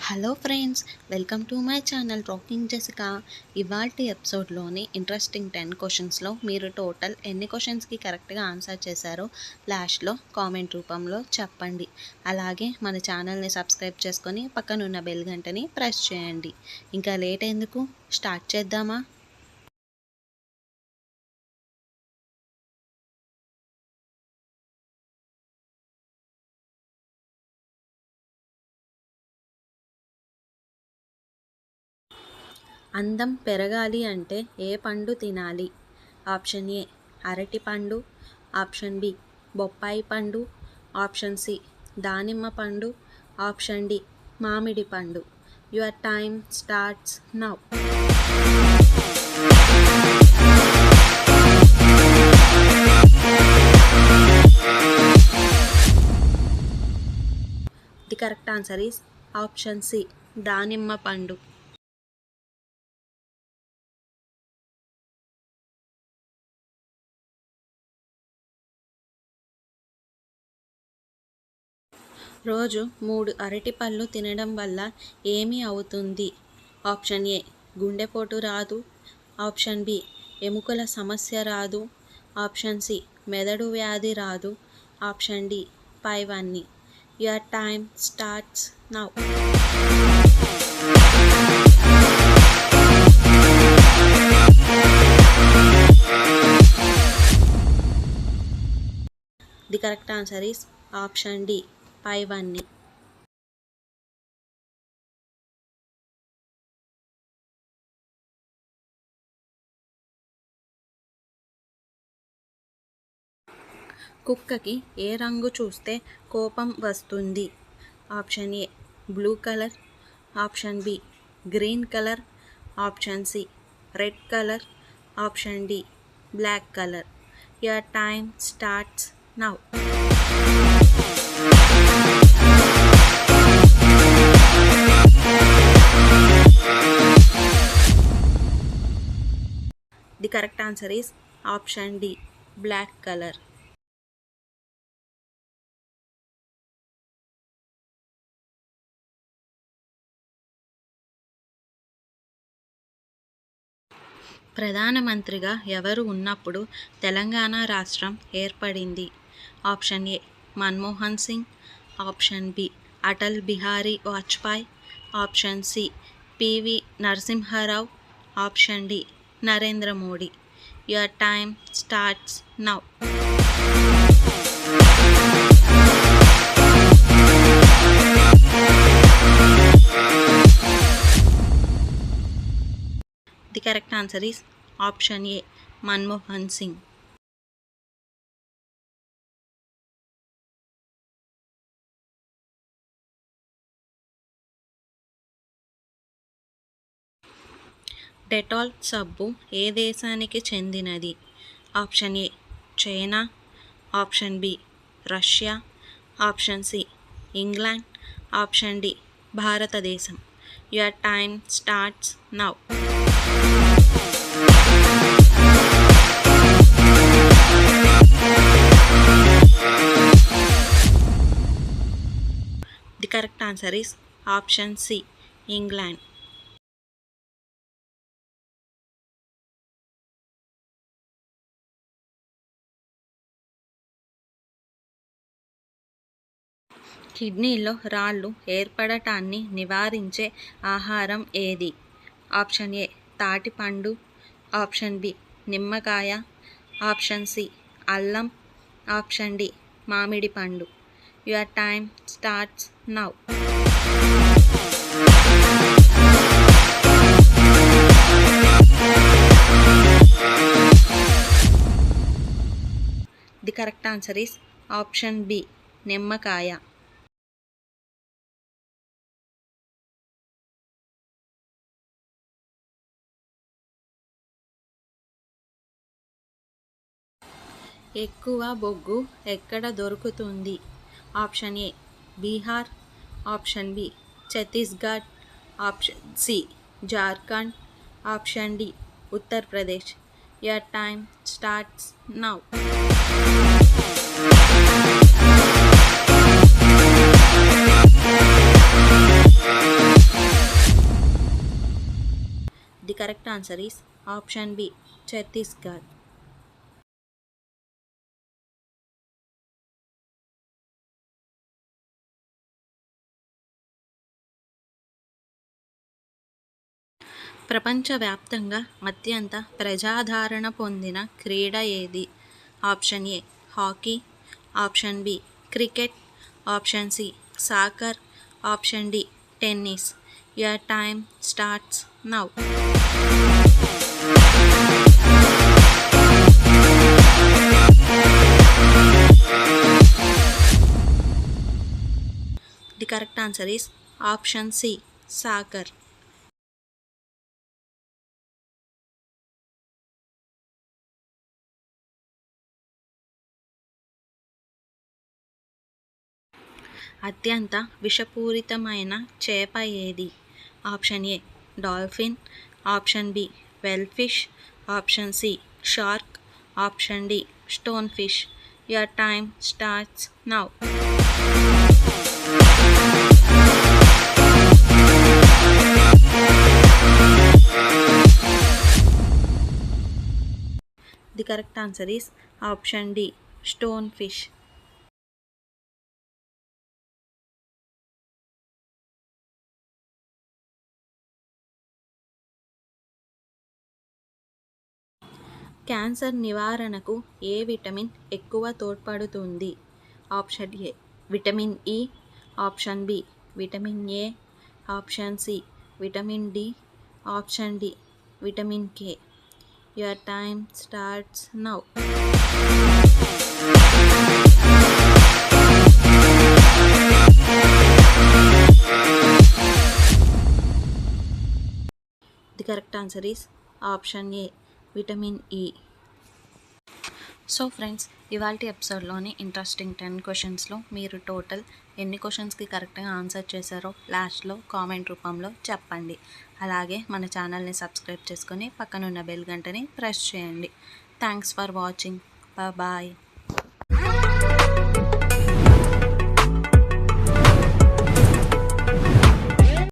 Hello friends, welcome to my channel rocking Jessica. ఇవాల్టి ఎపిసోడ్లోని interesting 10 క్వశ్చన్స్లో మీరు టోటల్ ఎన్ని క్వశ్చన్స్కి కరెక్ట్గా ఆన్సర్ చేశారో లాస్ట్లో కామెంట్ రూపంలో చెప్పండి. అలాగే మన ఛానల్ని సబ్స్క్రైబ్ చేసుకొని పక్కనున్న బెల్ గంటని ప్రెస్ చేయండి. ఇంకా లేట్ ఎందుకు, స్టార్ట్ చేద్దామా? అందం పెరగాలి అంటే ఏ పండు తినాలి? ఆప్షన్ ఏ అరటి పండు, ఆప్షన్ బి బొప్పాయి పండు, ఆప్షన్ సి దానిమ్మ పండు, ఆప్షన్ డి మామిడి పండు. Your time starts now. The correct answer is option C దానిమ్మ పండు. రోజు 3 అరటిపళ్ళు తినడం వల్ల ఏమి అవుతుంది? ఆప్షన్ ఏ గుండెపోటు రాదు, ఆప్షన్ బి ఎముకల సమస్య రాదు, ఆప్షన్ సి మెదడు వ్యాధి రాదు, ఆప్షన్ డి పైవన్నీ. Your time starts now. The correct answer is option D పైవన్నీ. కుక్కకి ఏ రంగు చూస్తే కోపం వస్తుంది? Option A blue colour, option B green colour, option C red colour, option D black colour. Your time starts now. The correct answer is option D black colour. ప్రధానమంత్రిగా ఎవరు ఉన్నప్పుడు తెలంగాణ రాష్ట్రం ఏర్పడింది? Option A Manmohan Singh, option B Atal Bihari Vajpayee, option C PV Narasimha Rao, option D Narendra Modi. Your time starts now. The correct answer is option A Manmohan Singh. Dettol సబ్బు ఏ దేశానికి చెందినది? Option A China, option B Russia, option C England, ఆప్షన్ డి భారతదేశం. Your time starts now. The correct answer is option C England. కిడ్నీలో రాళ్ళు ఏర్పడటాన్ని నివారించే ఆహారం ఏది? ఆప్షన్ ఏ తాటిపండు, ఆప్షన్ బి నిమ్మకాయ, ఆప్షన్ సి అల్లం, ఆప్షన్ డి మామిడి పండు. Your time starts now. The correct answer is option B నిమ్మకాయ. ఎక్కువ బొగ్గు ఎక్కడ దొరుకుతుంది? Option A Bihar, option B Chhattisgarh, option C Jharkhand, option D Uttar Pradesh. Your time starts now. Correct answer is option B, Chhattisgarh. ప్రపంచవ్యాప్తంగా అత్యంత ప్రజాదరణ పొందిన క్రీడ ఏది? Option A hockey, option B cricket, option C soccer, option D tennis. Your time starts now. The correct answer is option C, soccer. అత్యంత విషపూరితమైన చేప ఏది? Option A dolphin, option B well fish, option C shark, option D stone fish. Your time starts now. The correct answer is option D stone fish. Cancer నివారణకు ఏ vitamin ఎక్కువ తోడ్పడుతుంది? Option A vitamin E, option B vitamin A, option C vitamin D, option D vitamin K. Your time starts now. The correct answer is option A vitamin E. So friends, ఇవాల్టి ఎపిసోడ్లోని interesting 10 క్వశ్చన్స్లో మీరు total ఎన్ని క్వశ్చన్స్కి కరెక్ట్గా answer చేశారో లాస్ట్లో comment రూపంలో చెప్పండి. అలాగే మన ఛానల్ని సబ్స్క్రైబ్ చేసుకొని పక్కనున్న బెల్ గంటని ప్రెస్ చేయండి. Thanks for watching. బాయ్.